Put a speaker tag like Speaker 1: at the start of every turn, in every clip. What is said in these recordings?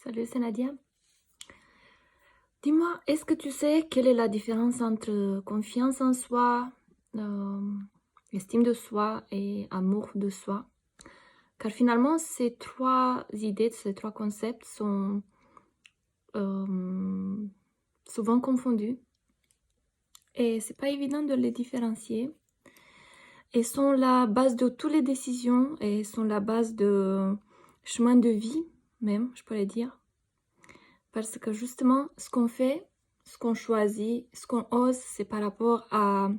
Speaker 1: Salut, c'est Nadia. Dis-moi, est-ce que tu sais quelle est la différence entre confiance en soi, euh, estime de soi et amour de soi? Car finalement, ces trois idées, ces trois concepts sont euh, souvent confondus et c'est pas évident de les différencier et sont la base de toutes les décisions et sont la base de chemin de vie même, je pourrais dire. Parce que justement, ce qu'on fait, ce qu'on choisit, ce qu'on ose, c'est par rapport à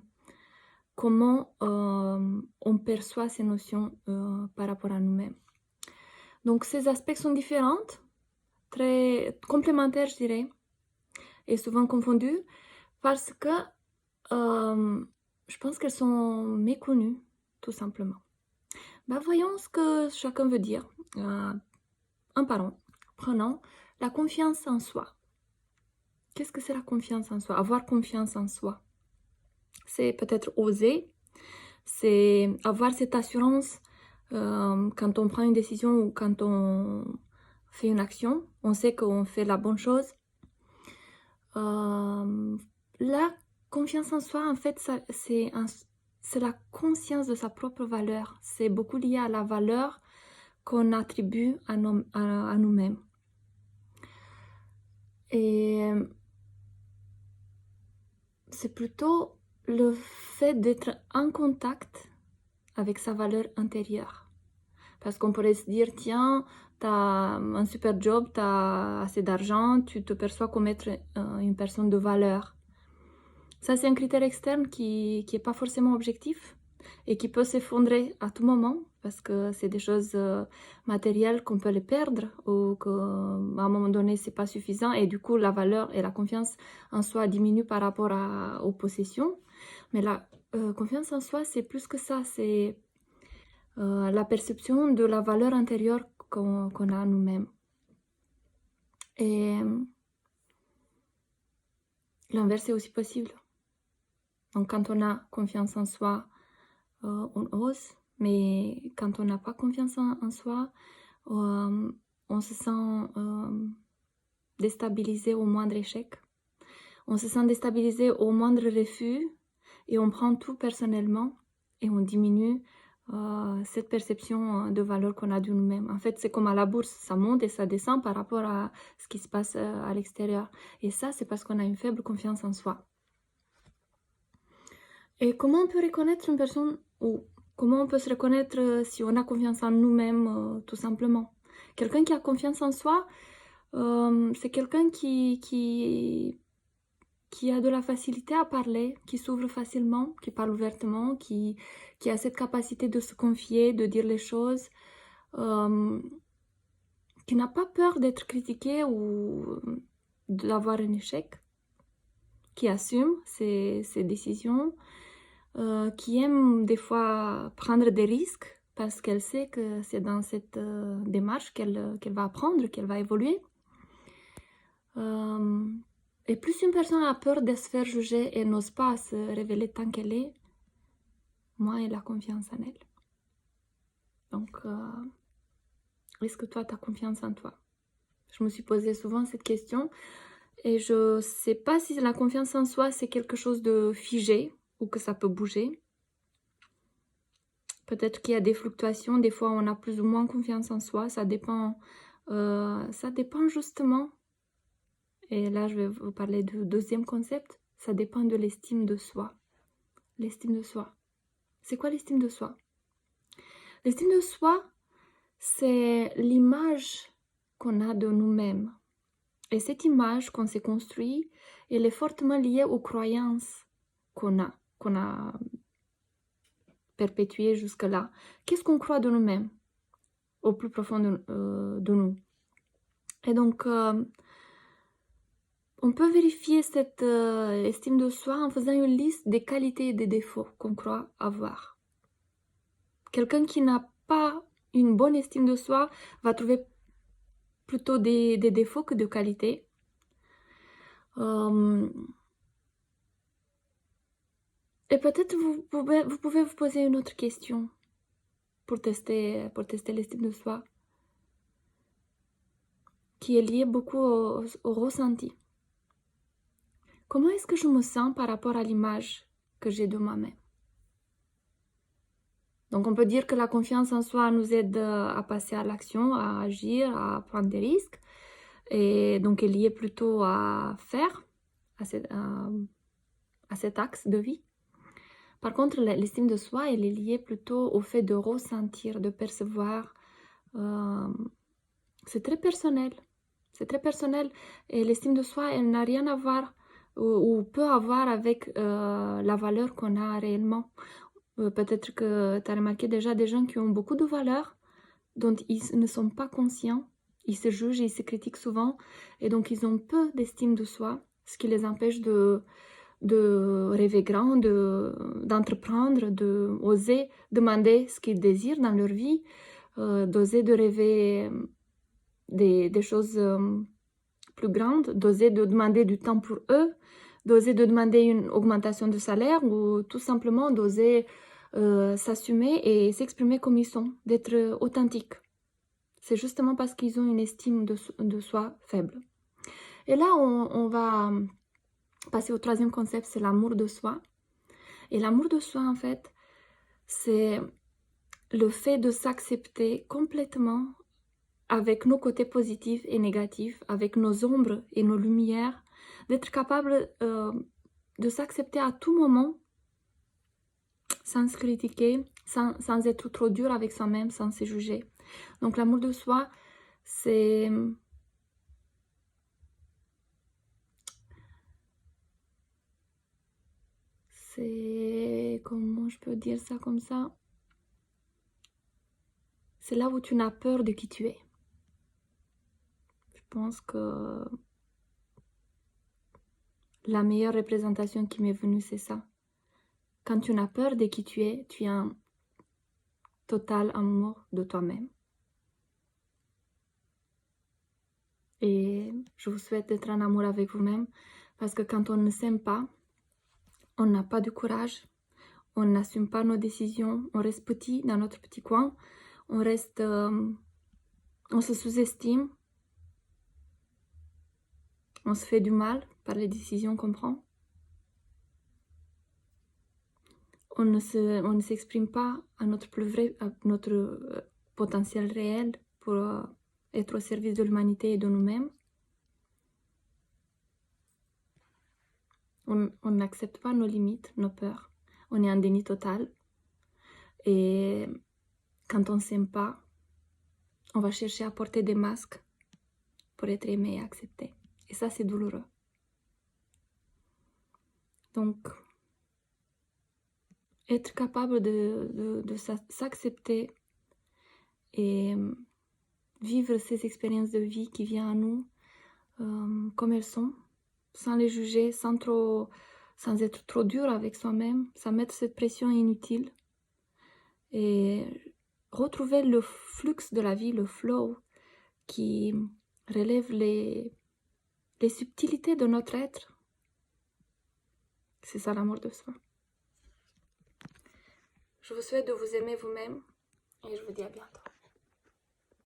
Speaker 1: comment on perçoit ces notions par rapport à nous-mêmes. Donc ces aspects sont différents, très complémentaires, je dirais, et souvent confondus parce que je pense qu'elles sont méconnues, tout simplement. Voyons ce que chacun veut dire. Un par un. Prenons la confiance en soi. Qu'est-ce que c'est la confiance en soi? Avoir confiance en soi. C'est peut-être oser, c'est avoir cette assurance quand on prend une décision ou quand on fait une action, on sait qu'on fait la bonne chose. La confiance en soi, en fait, c'est la conscience de sa propre valeur. C'est beaucoup lié à la valeur qu'on attribue à nous-mêmes. Et c'est plutôt le fait d'être en contact avec sa valeur intérieure. Parce qu'on pourrait se dire, tiens, tu as un super job, tu as assez d'argent, tu te perçois comme être une personne de valeur. Ça, c'est un critère externe qui n'est pas forcément objectif et qui peut s'effondrer à tout moment parce que c'est des choses matérielles qu'on peut les perdre ou qu'à un moment donné, c'est pas suffisant et du coup, la valeur et la confiance en soi diminuent par rapport aux possessions. Mais la confiance en soi, c'est plus que ça, c'est la perception de la valeur intérieure qu'on a nous-mêmes. Et l'inverse est aussi possible. Donc quand on a confiance en soi, on ose, mais quand on n'a pas confiance en soi, on se sent déstabilisé au moindre échec. On se sent déstabilisé au moindre refus et on prend tout personnellement et on diminue cette perception de valeur qu'on a de nous-mêmes. En fait, c'est comme à la bourse, ça monte et ça descend par rapport à ce qui se passe à l'extérieur. Et ça, c'est parce qu'on a une faible confiance en soi. Et comment on peut reconnaître une personne ou comment on peut se reconnaître si on a confiance en nous-mêmes, tout simplement? Quelqu'un qui a confiance en soi, c'est quelqu'un qui a de la facilité à parler, qui s'ouvre facilement, qui parle ouvertement, qui a cette capacité de se confier, de dire les choses, qui n'a pas peur d'être critiqué ou d'avoir un échec, qui assume ses décisions, qui aime des fois prendre des risques parce qu'elle sait que c'est dans cette démarche qu'elle va apprendre, qu'elle va évoluer. Et plus une personne a peur de se faire juger et n'ose pas se révéler tant qu'elle est, moins elle a confiance en elle. Donc, est-ce que toi, tu as confiance en toi? Je me suis posé souvent cette question et je ne sais pas si la confiance en soi, c'est quelque chose de figé ou que ça peut bouger. Peut-être qu'il y a des fluctuations, des fois on a plus ou moins confiance en soi, ça dépend justement. Et là, je vais vous parler du deuxième concept, ça dépend de l'estime de soi. L'estime de soi. C'est quoi l'estime de soi? L'estime de soi, c'est l'image qu'on a de nous-mêmes. Et cette image qu'on s'est construite, elle est fortement liée aux croyances qu'on a perpétuées jusque-là. Qu'est-ce qu'on croit de nous-mêmes au plus profond de nous? Et donc, on peut vérifier cette estime de soi en faisant une liste des qualités et des défauts qu'on croit avoir. Quelqu'un qui n'a pas une bonne estime de soi va trouver plutôt des défauts que de qualités. Et peut-être vous pouvez vous poser une autre question pour tester l'estime de soi. qui est lié beaucoup au ressenti. Comment est-ce que je me sens par rapport à l'image que j'ai de moi-même? Donc on peut dire que la confiance en soi nous aide à passer à l'action, à agir, à prendre des risques. Et donc elle est liée plutôt à faire, à cet axe de vie. Par contre, l'estime de soi, elle est liée plutôt au fait de ressentir, de percevoir. C'est très personnel. C'est très personnel. Et l'estime de soi, elle n'a rien à voir ou peut avoir avec la valeur qu'on a réellement. Peut-être que tu as remarqué déjà des gens qui ont beaucoup de valeurs dont ils ne sont pas conscients. Ils se jugent, ils se critiquent souvent. Et donc, ils ont peu d'estime de soi, ce qui les empêche de rêver grand, d'entreprendre, d'oser demander ce qu'ils désirent dans leur vie, d'oser de rêver des choses plus grandes, d'oser de demander du temps pour eux, d'oser de demander une augmentation de salaire ou tout simplement d'oser s'assumer et s'exprimer comme ils sont, d'être authentiques. C'est justement parce qu'ils ont une estime de soi faible. Et là, on va passer au troisième concept, c'est l'amour de soi. Et l'amour de soi, en fait, c'est le fait de s'accepter complètement avec nos côtés positifs et négatifs, avec nos ombres et nos lumières, d'être capable de s'accepter à tout moment, sans se critiquer, sans être trop dur avec soi-même, sans se juger. Donc l'amour de soi, c'est comment je peux dire ça comme ça? C'est là où tu n'as peur de qui tu es. Je pense que la meilleure représentation qui m'est venue, c'est ça. Quand tu n'as peur de qui tu es un total amour de toi-même. Et je vous souhaite d'être en amour avec vous-même, parce que quand on ne s'aime pas, on n'a pas de courage, on n'assume pas nos décisions, on reste petit dans notre petit coin, on se sous-estime, on se fait du mal par les décisions qu'on prend. On ne s'exprime pas à notre potentiel réel pour être au service de l'humanité et de nous-mêmes. On n'accepte pas nos limites, nos peurs. On est en déni total. Et quand on ne s'aime pas, on va chercher à porter des masques pour être aimé et accepté. Et ça, c'est douloureux. Donc, être capable de s'accepter et vivre ces expériences de vie qui viennent à nous comme elles sont, sans les juger, sans être trop dur avec soi-même, sans mettre cette pression inutile. Et retrouver le flux de la vie, le flow, qui relève les subtilités de notre être. C'est ça l'amour de soi. Je vous souhaite de vous aimer vous-même et je vous dis à bientôt.